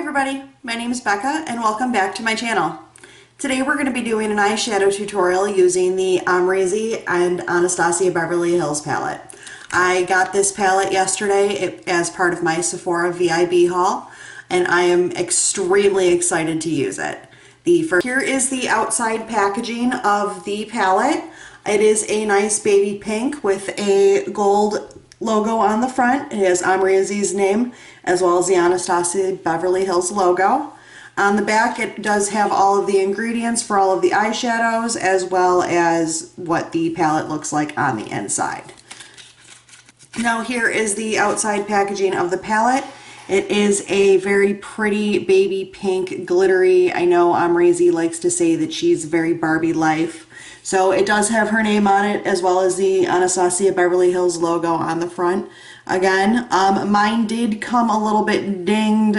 everybody, my name is Becca and welcome back to my channel. Today we're going to be doing an eyeshadow tutorial using the Amrezy and Anastasia Beverly Hills palette. I got this palette yesterday as part of my Sephora VIB haul and I am extremely excited to use it. Here is the outside packaging of the palette. It is a nice baby pink with a gold logo on the front. It has Amrezy's name as well as the Anastasia Beverly Hills logo. On the back it does have all of the ingredients for all of the eyeshadows as well as what the palette looks like on the inside. Now here is the outside packaging of the palette. It is a very pretty baby pink glittery. I know Amrezy likes to say that she's very Barbie life. So it does have her name on it as well as the Anastasia Beverly Hills logo on the front. Again, mine did come a little bit dinged.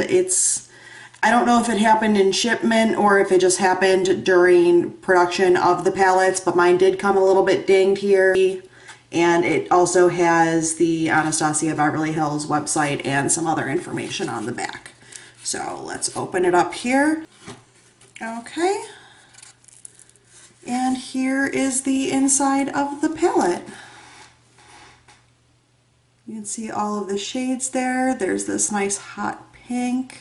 I don't know if it happened in shipment or if it just happened during production of the palettes, but mine did come a little bit dinged here. And it also has the Anastasia Beverly Hills website and some other information on the back. So let's open it up here. Okay. And here is the inside of the palette. You can see all of the shades there. There's this nice hot pink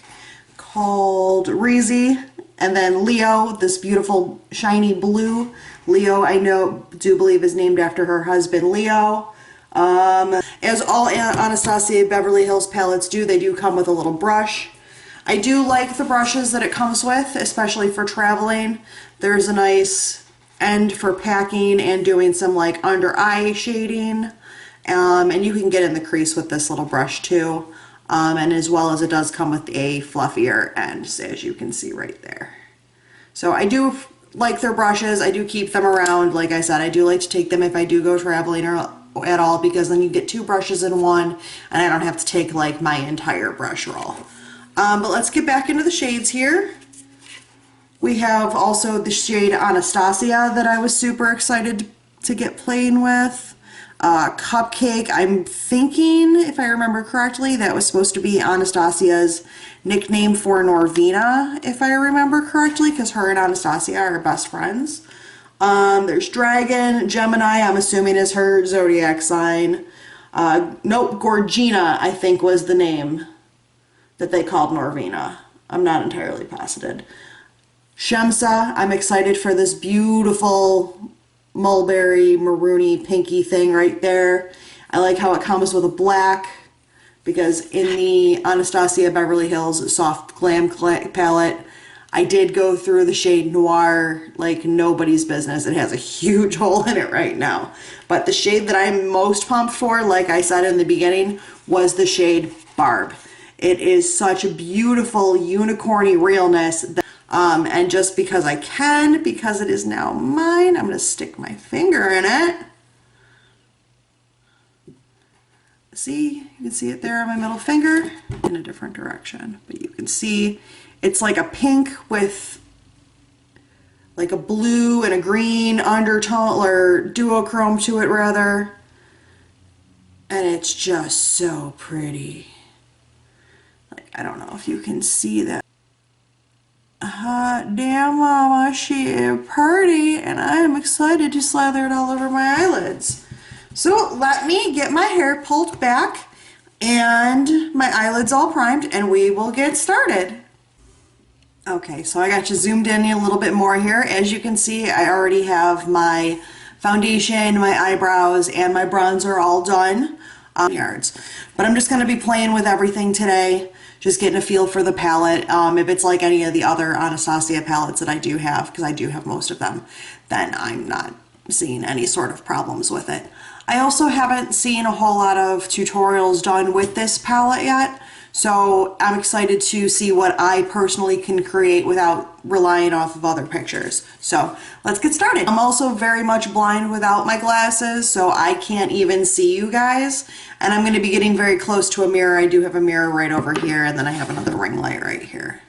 called Reezy, and then Leo, this beautiful shiny blue. Leo, I do believe is named after her husband Leo. As all Anastasia Beverly Hills palettes do, they do come with a little brush. I do like the brushes that it comes with, especially for traveling. There's a nice end for packing and doing some like under eye shading. And you can get in the crease with this little brush too. And as well as it does come with a fluffier end, as you can see right there. So I do like their brushes. I do keep them around. Like I said, I do like to take them if I do go traveling or at all, because then you get two brushes in one and I don't have to take like my entire brush roll. But let's get back into the shades here. We have also the shade Anastasia that I was super excited to get playing with. Cupcake, I'm thinking, if I remember correctly, that was supposed to be Anastasia's nickname for Norvina, if I remember correctly, because her and Anastasia are best friends. There's Dragon, Gemini, I'm assuming is her zodiac sign. Nope, Gorgina, I think was the name that they called Norvina. I'm not entirely positive. Shemsa, I'm excited for this beautiful mulberry, maroony, pinky thing right there. I like how it comes with a black, because in the Anastasia Beverly Hills Soft Glam palette, I did go through the shade Noir like nobody's business. It has a huge hole in it right now. But the shade that I'm most pumped for, like I said in the beginning, was the shade Barb. It is such a beautiful unicorny realness that and just because I can, because it is now mine, I'm going to stick my finger in it. See, you can see it there on my middle finger in a different direction, but you can see it's like a pink with like a blue and a green undertone, or duochrome to it rather, and it's just so pretty. Like, I don't know if you can see that. Hot damn mama, she is pretty, and I am excited to slather it all over my eyelids. So let me get my hair pulled back and my eyelids all primed and we will get started. Okay, so I got you zoomed in a little bit more here. As you can see, I already have my foundation, my eyebrows, and my bronzer all done. But I'm just going to be playing with everything today. Just getting a feel for the palette. If it's like any of the other Anastasia palettes that I do have, because I do have most of them, then I'm not seeing any sort of problems with it. I also haven't seen a whole lot of tutorials done with this palette yet, so I'm excited to see what I personally can create without relying off of other pictures. So let's get started. I'm also very much blind without my glasses, so I can't even see you guys. And I'm going to be getting very close to a mirror. I do have a mirror right over here, and then I have another ring light right here.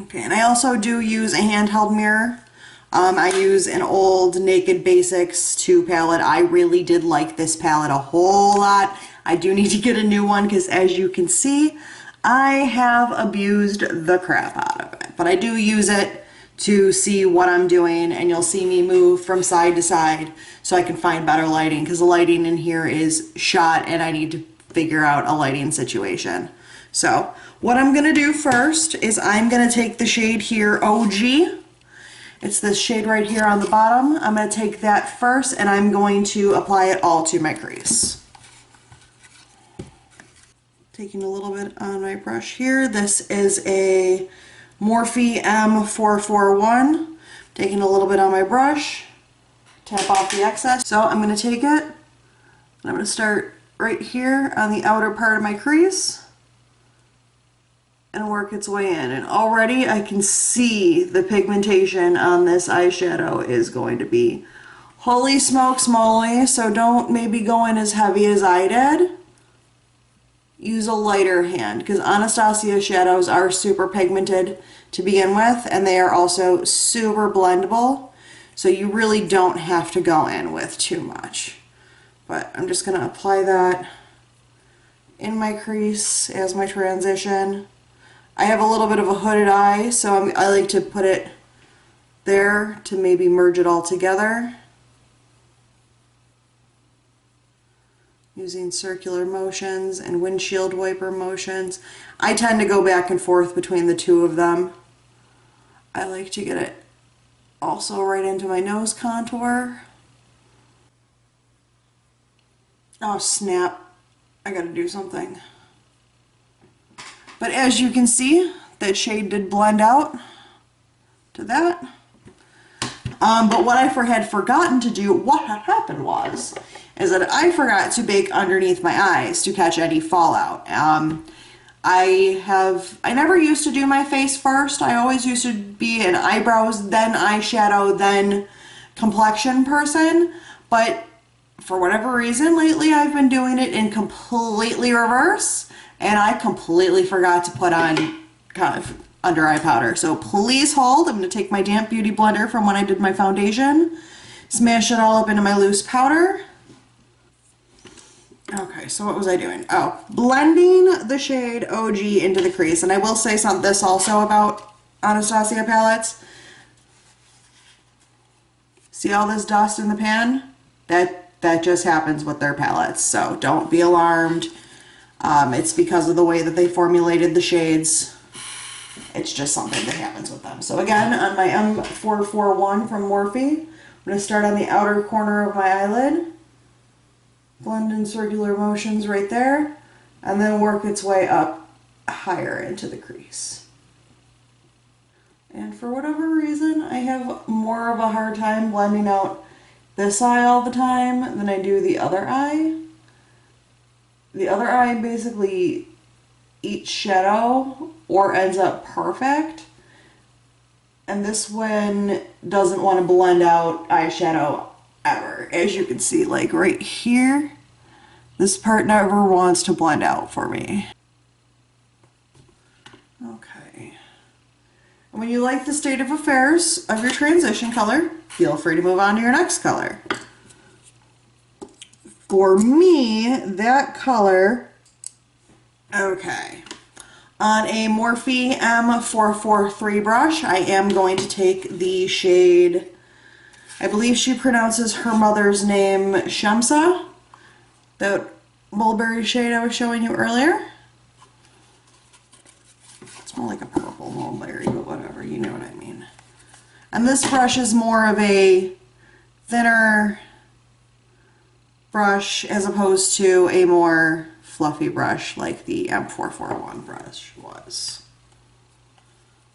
Okay, and I also do use a handheld mirror. I use an old Naked Basics 2 palette. I really did like this palette a whole lot. I do need to get a new one because, as you can see, I have abused the crap out of it, but I do use it to see what I'm doing, and you'll see me move from side to side so I can find better lighting, because the lighting in here is shot and I need to figure out a lighting situation. So what I'm gonna do first is I'm gonna take the shade here, OG. It's this shade right here on the bottom. I'm gonna take that first and I'm going to apply it all to my crease. Taking a little bit on my brush here. This is a Morphe M441. Taking a little bit on my brush, tap off the excess. So I'm going to take it and I'm going to start right here on the outer part of my crease and work its way in. And already I can see the pigmentation on this eyeshadow is going to be holy smokes moly. So don't maybe go in as heavy as I did. Use a lighter hand, because Anastasia shadows are super pigmented to begin with, and they are also super blendable, so you really don't have to go in with too much. But I'm just going to apply that in my crease as my transition. I have a little bit of a hooded eye, so I like to put it there to maybe merge it all together. Using circular motions and windshield wiper motions. I tend to go back and forth between the two of them. I like to get it also right into my nose contour. Oh snap, I gotta do something. But as you can see, that shade did blend out to that. But what I had forgotten to do, what had happened was, is that I forgot to bake underneath my eyes to catch any fallout. I never used to do my face first. I always used to be an eyebrows, then eyeshadow, then complexion person. But for whatever reason, lately I've been doing it in completely reverse, and I completely forgot to put on kind of under eye powder. So please hold. I'm going to take my damp beauty blender from when I did my foundation, smash it all up into my loose powder. Okay, so what was I doing? Oh, blending the shade OG into the crease. And I will say this also about Anastasia palettes. See all this dust in the pan? That just happens with their palettes, so don't be alarmed. It's because of the way that they formulated the shades. It's just something that happens with them. So again, on my M441 from Morphe, I'm going to start on the outer corner of my eyelid. Blend in circular motions right there, and then work its way up higher into the crease. And for whatever reason, I have more of a hard time blending out this eye all the time than I do the other eye. The other eye basically eats shadow or ends up perfect, and this one doesn't want to blend out eyeshadow ever. As you can see, like right here, this part never wants to blend out for me. Okay. And when you like the state of affairs of your transition color, feel free to move on to your next color. For me, that color, okay. On a Morphe M443 brush, I am going to take the shade, I believe she pronounces her mother's name Shamsa, that mulberry shade I was showing you earlier. It's more like a purple mulberry, but whatever, you know what I mean. And this brush is more of a thinner brush as opposed to a more fluffy brush like the M441 brush was.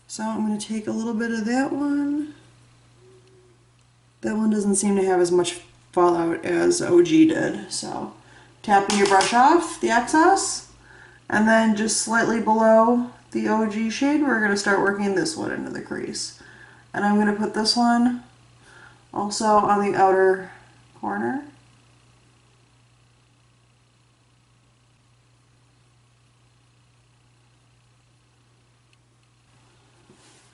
So I'm going to take a little bit of that one. That one doesn't seem to have as much fallout as OG did, so tapping your brush off the excess, and then just slightly below the OG shade, we're going to start working this one into the crease. And I'm going to put this one also on the outer corner.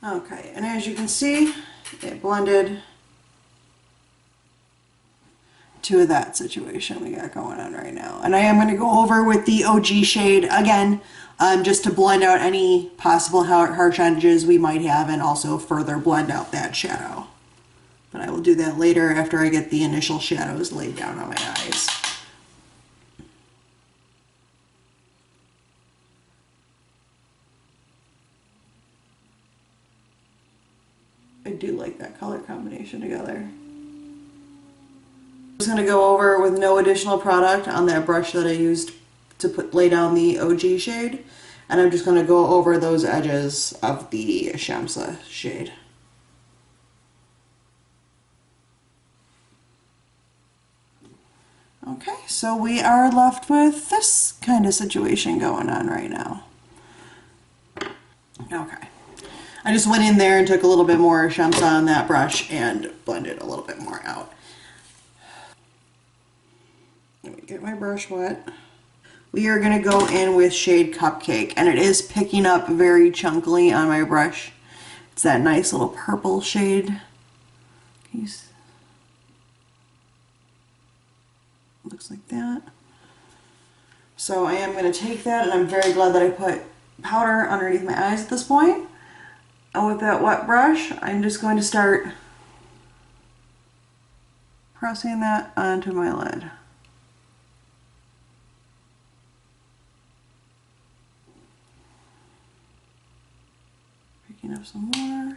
Okay, and as you can see, it blended to that situation we got going on right now. And I am going to go over with the OG shade again, just to blend out any possible harsh edges we might have and also further blend out that shadow. But I will do that later after I get the initial shadows laid down on my eyes. I do like that color combination together. I'm just going to go over with no additional product on that brush that I used to lay down the OG shade, and I'm just going to go over those edges of the Shamsa shade. Okay, so we are left with this kind of situation going on right now. Okay, I just went in there and took a little bit more Shamsa on that brush and blended a little bit more out. Let me get my brush wet. We are going to go in with shade Cupcake, and it is picking up very chunkily on my brush. It's that nice little purple shade. Looks like that. So I am going to take that, and I'm very glad that I put powder underneath my eyes at this point. And with that wet brush, I'm just going to start pressing that onto my lid. Picking up some more.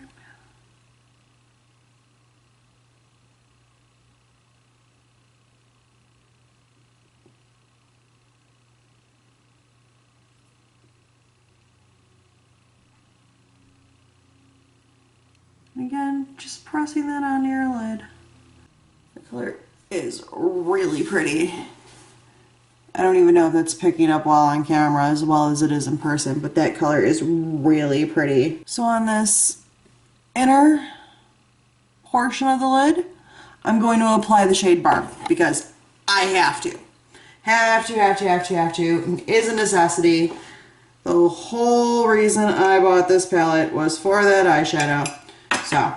And again, just pressing that onto your lid. The color is really pretty. I don't even know if that's picking up well on camera as well as it is in person, but that color is really pretty. So on this inner portion of the lid, I'm going to apply the shade Barb because I have to. Have to. It is a necessity. The whole reason I bought this palette was for that eyeshadow. So,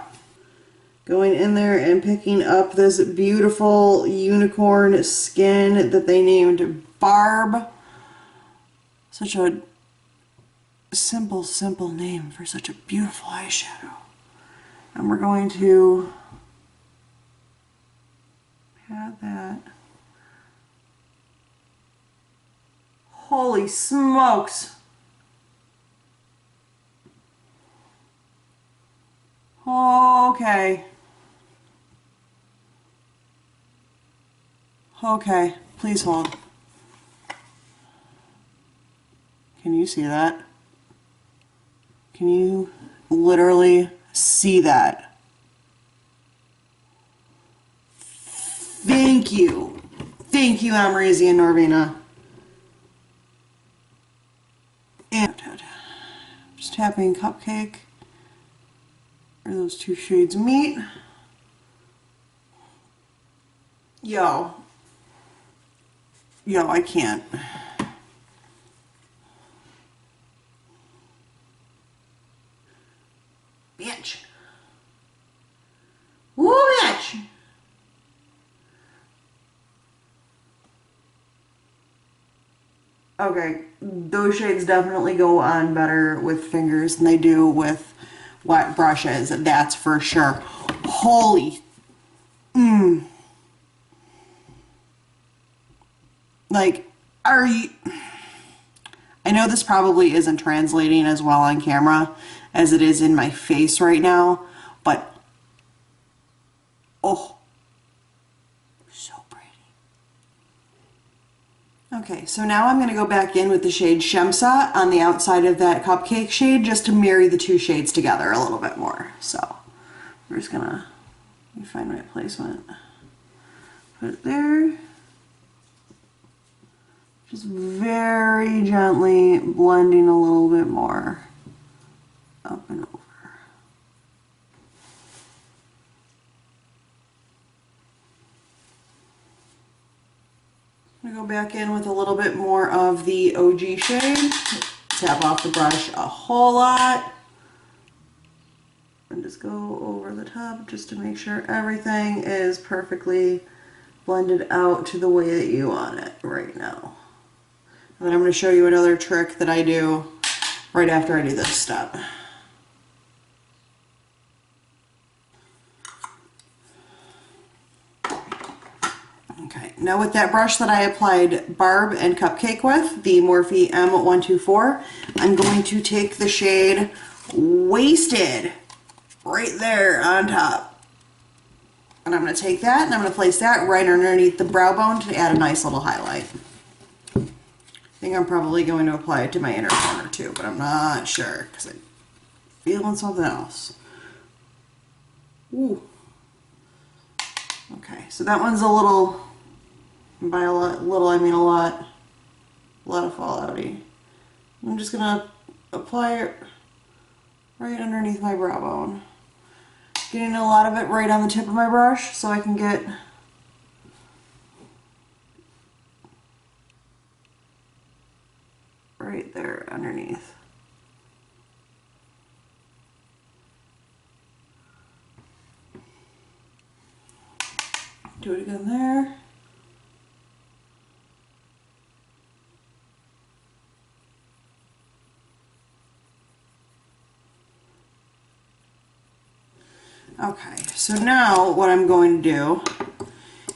going in there and picking up this beautiful unicorn skin that they named Barb. Such a simple name for such a beautiful eyeshadow. And we're going to pat that. Holy smokes! Okay. Okay, please hold. Can you see that? Can you literally see that? Thank you. Thank you, Amrezy and Norvina. And just tapping Cupcake where those two shades meet. Yo, I can't. Bitch. Woo, bitch. Okay, those shades definitely go on better with fingers than they do with wet brushes, that's for sure. Holy, like, are you, I know this probably isn't translating as well on camera as it is in my face right now, but, oh, so pretty. Okay, so now I'm going to go back in with the shade Shamsa on the outside of that Cupcake shade just to marry the two shades together a little bit more. So we're just going to, let me find my placement. Put it there. Just very gently blending a little bit more up and over. I'm going to go back in with a little bit more of the OG shade. Tap off the brush a whole lot. And just go over the top just to make sure everything is perfectly blend it out to the way that you want it right now. And then I'm going to show you another trick that I do right after I do this step. Okay, now with that brush that I applied Barb and Cupcake with, the Morphe M124, I'm going to take the shade Wasted right there on top. And I'm going to take that and I'm going to place that right underneath the brow bone to add a nice little highlight. I think I'm probably going to apply it to my inner corner too, but I'm not sure because I'm feeling something else. Ooh. Okay, so that one's a little, by a little I mean a lot of fallouty. I'm just gonna apply it right underneath my brow bone. Getting a lot of it right on the tip of my brush so I can get right there underneath. Do it again there. Okay, so now what I'm going to do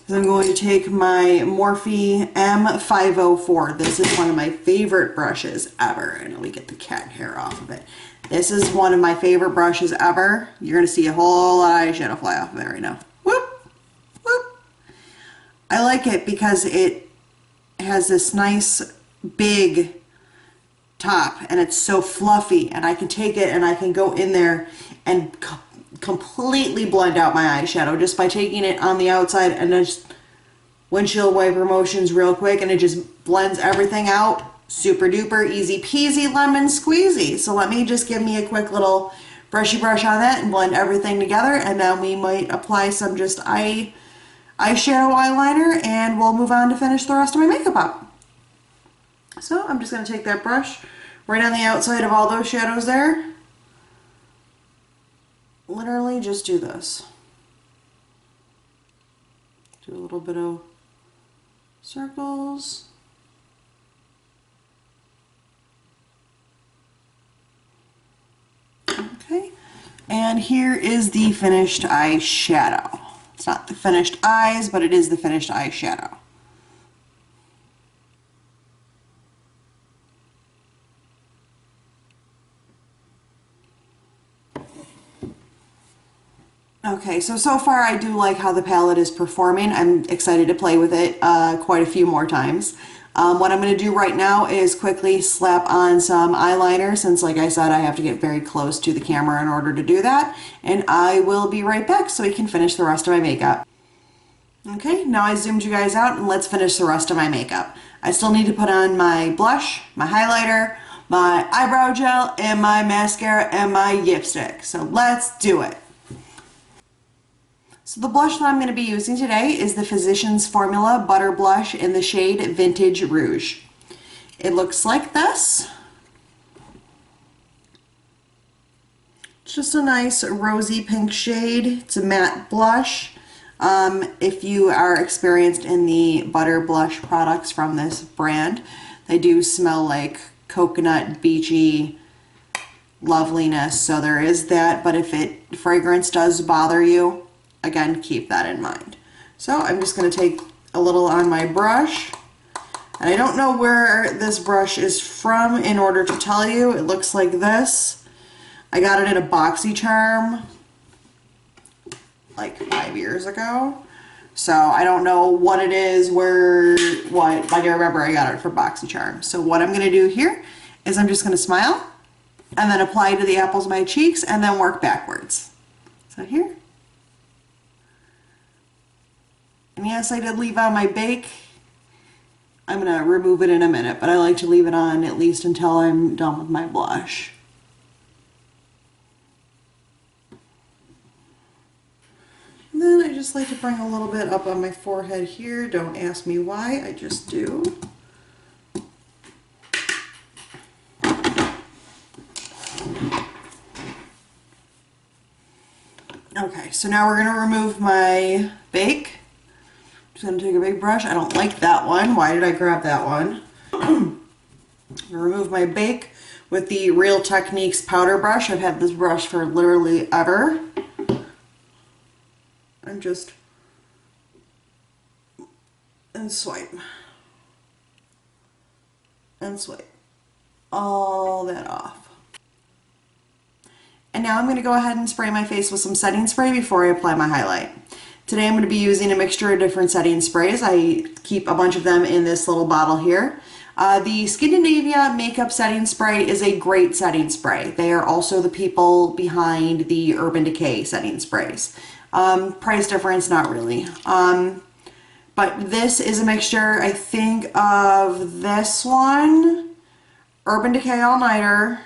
is I'm going to take my Morphe M504. This is one of my favorite brushes ever. And we get the cat hair off of it. This is one of my favorite brushes ever. You're going to see a whole lot of eyeshadow fly off of it right now. Whoop! Whoop! I like it because it has this nice big top and it's so fluffy, and I can take it and I can go in there and completely blend out my eyeshadow just by taking it on the outside and just windshield wiper motions real quick, and it just blends everything out. Super duper easy peasy lemon squeezy. So let me just give me a quick little brushy brush on that and blend everything together, and then we might apply some just eyeshadow eyeliner and we'll move on to finish the rest of my makeup up. So I'm just going to take that brush right on the outside of all those shadows there. Literally just do this. Do a little bit of circles. Okay, and here is the finished eyeshadow. It's not the finished eyes, but it is the finished eyeshadow. Okay, so far I do like how the palette is performing. I'm excited to play with it quite a few more times. What I'm going to do right now is quickly slap on some eyeliner, since like I said I have to get very close to the camera in order to do that, and I will be right back so we can finish the rest of my makeup. Okay, now I zoomed you guys out and let's finish the rest of my makeup. I still need to put on my blush, my highlighter, my eyebrow gel, and my mascara and my lipstick. So let's do it. So the blush that I'm going to be using today is the Physicians Formula Butter Blush in the shade Vintage Rouge. It looks like this. It's just a nice rosy pink shade. It's a matte blush. If you are experienced in the butter blush products from this brand, they do smell like coconut, beachy loveliness. So there is that, but if fragrance does bother you, again, keep that in mind. So I'm just going to take a little on my brush, and I don't know where this brush is from in order to tell you. It looks like this. I got it in a BoxyCharm like 5 years ago, so I don't know what it is, but I remember I got it from BoxyCharm. So what I'm going to do here is I'm just going to smile and then apply to the apples of my cheeks and then work backwards. So here. And yes, I did leave on my bake. I'm going to remove it in a minute, but I like to leave it on at least until I'm done with my blush. And then I just like to bring a little bit up on my forehead here. Don't ask me why, I just do. Okay, so now we're going to remove my bake. just gonna take a big brush. I don't like that one. Why did I grab that one? I'm gonna remove my bake with the Real Techniques powder brush. I've had this brush for literally ever. And swipe. And swipe. All that off. And now I'm going to go ahead and spray my face with some setting spray before I apply my highlight. Today I'm going to be using a mixture of different setting sprays. I keep a bunch of them in this little bottle here. The Skindinavia Makeup Setting Spray is a great setting spray. They are also the people behind the Urban Decay setting sprays. Price difference, not really. But this is a mixture, I think, of this one, Urban Decay All Nighter,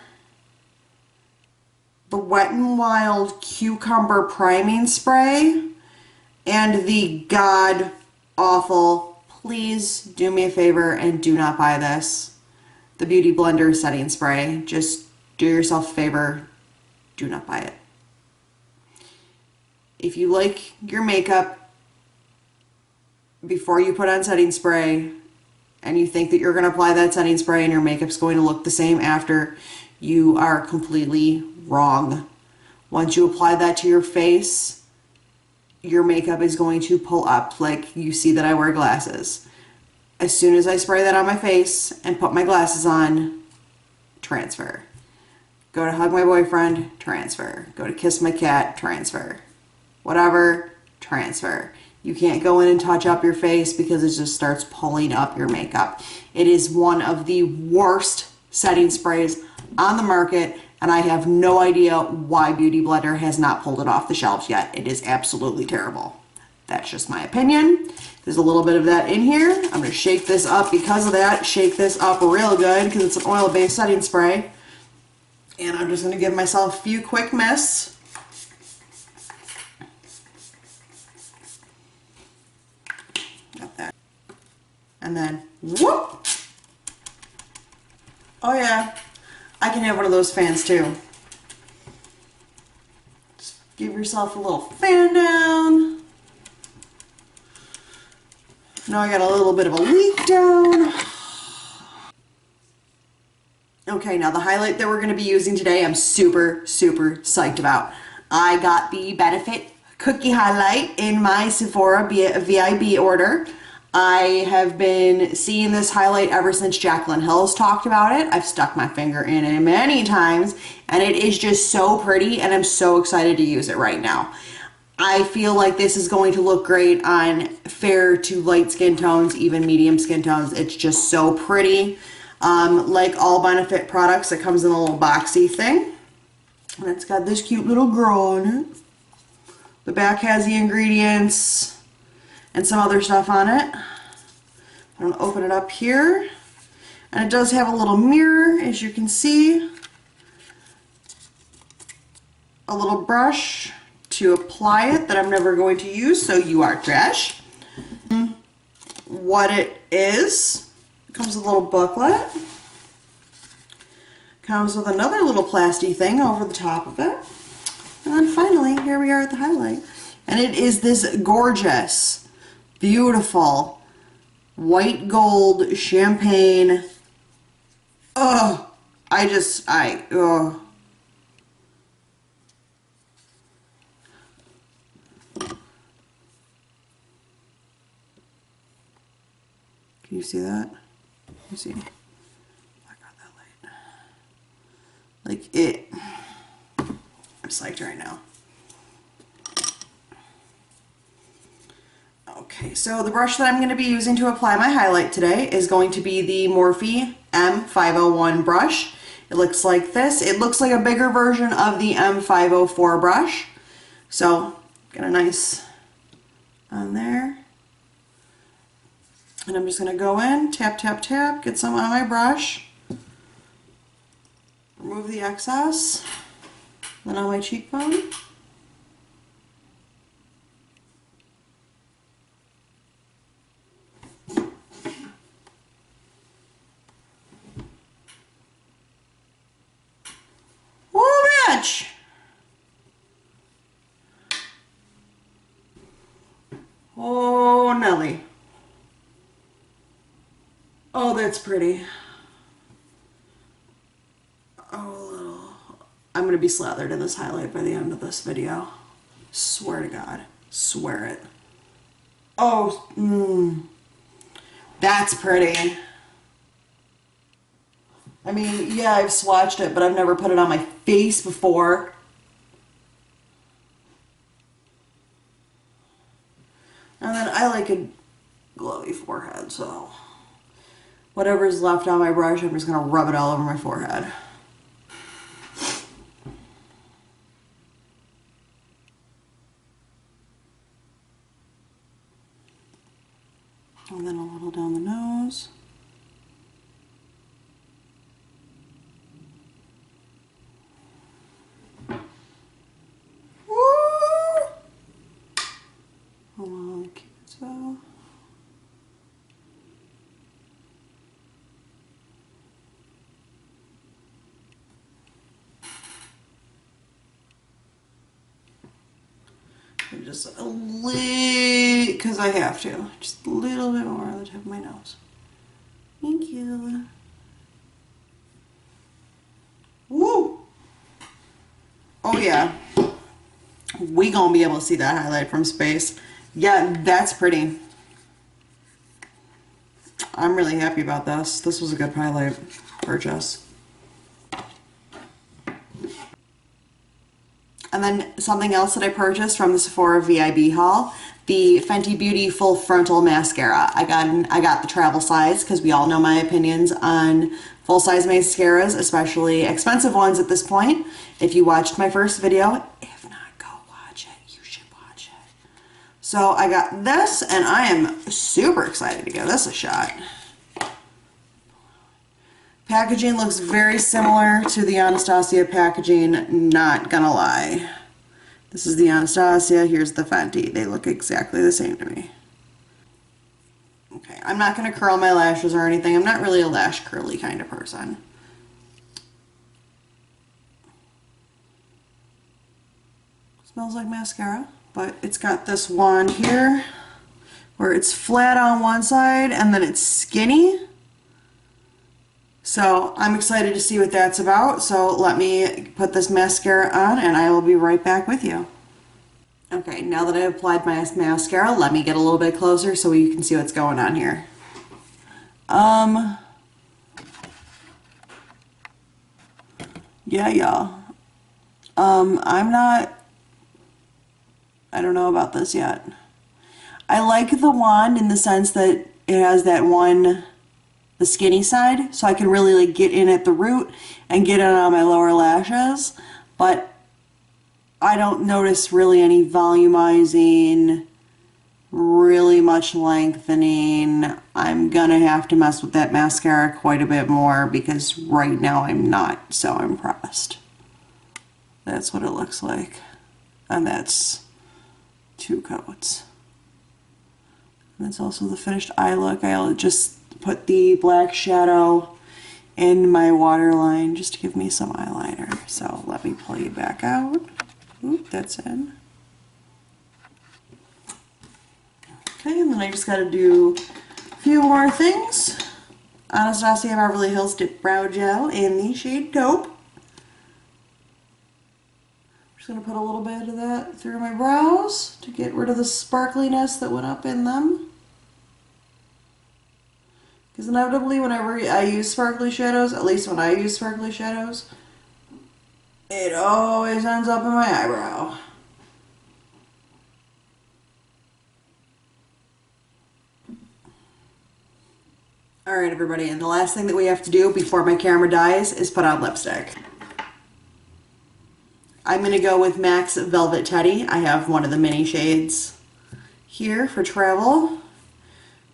the Wet n Wild Cucumber Priming Spray, and the god awful, please do me a favor and do not buy this, the Beauty Blender Setting Spray. Just do yourself a favor, do not buy it. If you like your makeup before you put on setting spray and you think that you're going to apply that setting spray and your makeup's going to look the same after, you are completely wrong. Once you apply that to your face, your makeup is going to pull up. Like, you see that I wear glasses. As soon as I spray that on my face and put my glasses on, transfer. Go to hug my boyfriend, transfer. Go to kiss my cat, transfer. Whatever, transfer. You can't go in and touch up your face because it just starts pulling up your makeup. It is one of the worst setting sprays on the market, and I have no idea why Beauty Blender has not pulled it off the shelves yet. It is absolutely terrible. That's just my opinion. There's a little bit of that in here. I'm going to shake this up because of that. Shake this up real good because it's an oil-based setting spray. And I'm just going to give myself a few quick mists. And then, whoop! Oh yeah, I can have one of those fans too. Just give yourself a little fan down. Now I got a little bit of a leak down. Okay, now the highlight that we're going to be using today, I'm super, super psyched about. I got the Benefit Cookie Highlight in my Sephora VIB order. I have been seeing this highlight ever since Jaclyn Hill's talked about it. I've stuck my finger in it many times, and it is just so pretty, and I'm so excited to use it right now. I feel like this is going to look great on fair to light skin tones, even medium skin tones. It's just so pretty. Like all Benefit products, it comes in a little boxy thing. And it's got this cute little girl on it. The back has the ingredients and some other stuff on it. I'm gonna open it up here. And it does have a little mirror, as you can see. A little brush to apply it that I'm never going to use, so you are trash. What it is, it comes with a little booklet. Comes with another little plastic thing over the top of it. And then finally, here we are at the highlight. And it is this gorgeous, beautiful, white gold champagne. Oh, oh. Can you see that? Let me see. I got that light. Like it. I'm psyched right now. Okay, so the brush that I'm going to be using to apply my highlight today is going to be the Morphe M501 brush. It looks like this. It looks like a bigger version of the M504 brush. So, get a nice on there. And I'm just going to go in, tap, tap, tap, get some on my brush. Remove the excess. Then on my cheekbone. Oh, Nelly. Oh, that's pretty. Oh, little. I'm going to be slathered in this highlight by the end of this video. Swear to God. Swear it. Oh, that's pretty. I mean, yeah, I've swatched it, but I've never put it on my face before. And then I like a glowy forehead, so whatever's left on my brush, I'm just going to rub it all over my forehead. And then a little down the nose. Woo! Oh, cute so. Just a little, because I have to. Just a little bit more on the tip of my nose. Thank you. Woo! Oh yeah. We gonna be able to see that highlight from space. Yeah, that's pretty. I'm really happy about this. This was a good highlight purchase. And then something else that I purchased from the Sephora VIB haul, the Fenty Beauty Full-Frontal Mascara. I got the travel size because we all know my opinions on full-size mascaras, especially expensive ones at this point. If you watched my first video, if not, go watch it. You should watch it. So I got this, and I am super excited to give this a shot. Packaging looks very similar to the Anastasia packaging, not gonna lie. This is the Anastasia, here's the Fenty. They look exactly the same to me. Okay, I'm not gonna curl my lashes or anything. I'm not really a lash curly kind of person. Smells like mascara, but it's got this wand here where it's flat on one side and then it's skinny. So I'm excited to see what that's about. So let me put this mascara on and I will be right back with you. Okay, now that I've applied my mascara, let me get a little bit closer so you can see what's going on here. Yeah, y'all. I don't know about this yet. I like the wand in the sense that it has that one, the skinny side, so I can really like get in at the root and get it on my lower lashes, but I don't notice really any volumizing, really much lengthening. I'm gonna have to mess with that mascara quite a bit more because right now I'm not so impressed. That's what it looks like, and that's 2 coats. And that's also the finished eye look. I'll just put the black shadow in my waterline just to give me some eyeliner. So let me pull you back out. Oop, that's in. Okay, and then I just gotta do a few more things. Anastasia Beverly Hills Dip Brow Gel in the shade Taupe. I'm just gonna put a little bit of that through my brows to get rid of the sparkliness that went up in them. Because inevitably whenever I use sparkly shadows, at least when I use sparkly shadows, it always ends up in my eyebrow. Alright everybody, and the last thing that we have to do before my camera dies is put on lipstick. I'm going to go with MAC's Velvet Teddy. I have one of the mini shades here for travel.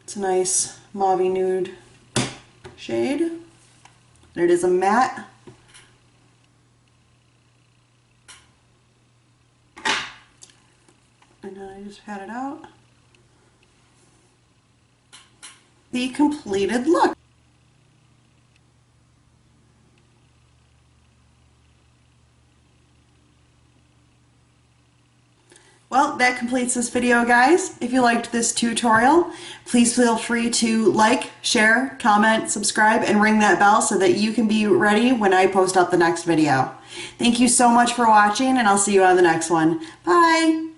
It's a nice mauve nude shade. And it is a matte. And then I just pat it out. The completed look. Well, that completes this video, guys. If you liked this tutorial, please feel free to like, share, comment, subscribe, and ring that bell so that you can be ready when I post up the next video. Thank you so much for watching, and I'll see you on the next one. Bye!